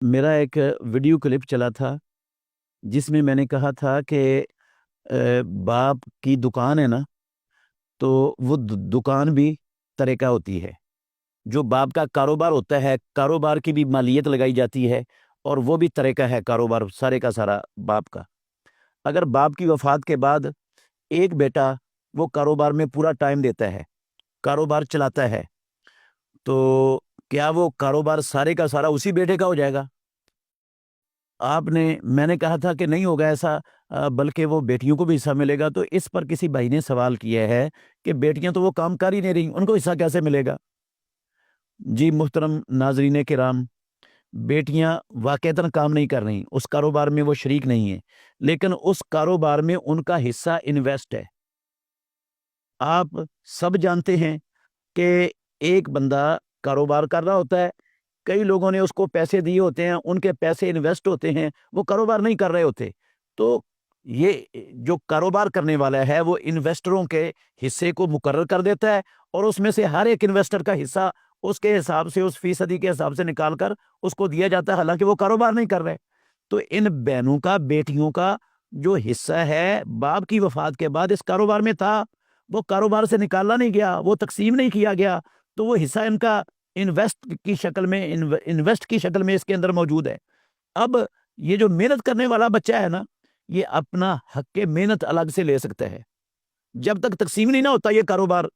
मेरा एक video clip चला था जिसमें मैंने कहा था कि बाप की दुकान है ना, तो वो दुकान भी तरह होती है। जो बाप का कारोबार होता है, कारोबार की भी मालियत लगाई जाती है और वो भी तरह का है कारोबार, सारे का सारा बाप का। अगर बाप की वफात के बाद एक बेटा वो कारोबार में पूरा टाइम देता है, कारोबार चलाता है, तो क्या वो कारोबार सारे का सारा उसी बेटे का हो जाएगा? मैंने कहा था कि नहीं होगा ऐसा, बल्कि वो बेटियों को भी हिस्सा मिलेगा। तो इस पर किसी भाई ने सवाल किया है कि बेटियां तो वो काम कर ही नहीं रही, उनको हिस्सा कैसे मिलेगा? जी मुहतरम नाजरीन किराम, बेटियां वाकईतन काम नहीं कर रही, उस कारोबार में वो शरीक नहीं है, लेकिन उस कारोबार में उनका हिस्सा इन्वेस्ट है। आप सब जानते हैं कि एक बंदा कारोबार कर रहा होता है, कई लोगों ने उसको पैसे दिए होते हैं, उनके पैसे इन्वेस्ट होते हैं, वो कारोबार नहीं कर रहे होते। तो ये जो कारोबार करने वाला है वो इन्वेस्टरों के हिस्से को मुकर्रर कर देता है और उसमें से हर एक इन्वेस्टर का हिस्सा उसके हिसाब से, उस फीसदी के हिसाब से निकाल कर उसको दिया जाता है, हालांकि वो कारोबार नहीं कर रहे। तो इन बहनों का, बेटियों का जो हिस्सा है बाप की वफात के बाद इस कारोबार में था, वो कारोबार से निकाला नहीं गया, वो तकसीम नहीं किया गया, तो वो हिस्सा इनका इन्वेस्ट की शक्ल में इसके अंदर मौजूद है। अब ये जो मेहनत करने वाला बच्चा है ना, ये अपना हक के मेहनत अलग से ले सकता है। जब तक तकसीम नहीं ना होता ये कारोबार,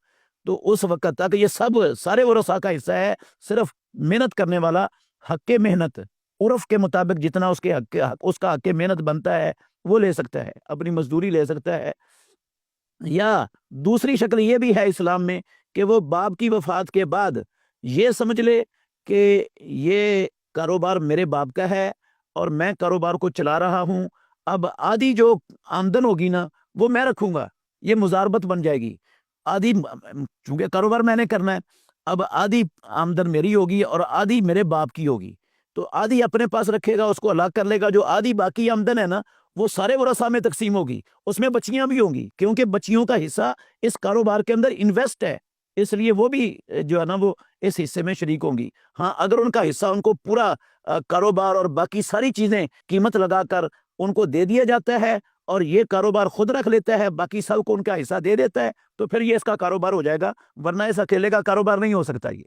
तो उस वक्त तक ये सब सारे वरसा का हिस्सा है। सिर्फ मेहनत करने वाला हक के मेहनत, उर्फ के मुताबिक जितना उसका हक के मेहनत बनता है वो ले सकता है, अपनी मजदूरी ले सकता है। या दूसरी शक्ल ये भी है इस्लाम में कि वो बाप की वफात के बाद ये समझ ले कि ये कारोबार मेरे बाप का है और मैं कारोबार को चला रहा हूं, अब आधी जो आमदन होगी ना वो मैं रखूंगा, ये मुजारबत बन जाएगी। आधी, चूंकि कारोबार मैंने करना है, अब आधी आमदन मेरी होगी और आधी मेरे बाप की होगी। तो आधी अपने पास रखेगा, उसको अलग कर लेगा, जो आधी बाकी आमदन है ना वो सारे वरसा में तकसीम होगी, उसमें बच्चियां भी होंगी, क्योंकि बच्चियों का हिस्सा इस कारोबार के अंदर इन्वेस्ट है, इसलिए वो भी जो है ना वो इस हिस्से में शरीक होंगी। हाँ, अगर उनका हिस्सा उनको पूरा कारोबार और बाकी सारी चीजें कीमत लगाकर उनको दे दिया जाता है और ये कारोबार खुद रख लेता है, बाकी सबको उनका हिस्सा दे देता है, तो फिर ये इसका कारोबार हो जाएगा, वरना इस अकेले का कारोबार नहीं हो सकता ये।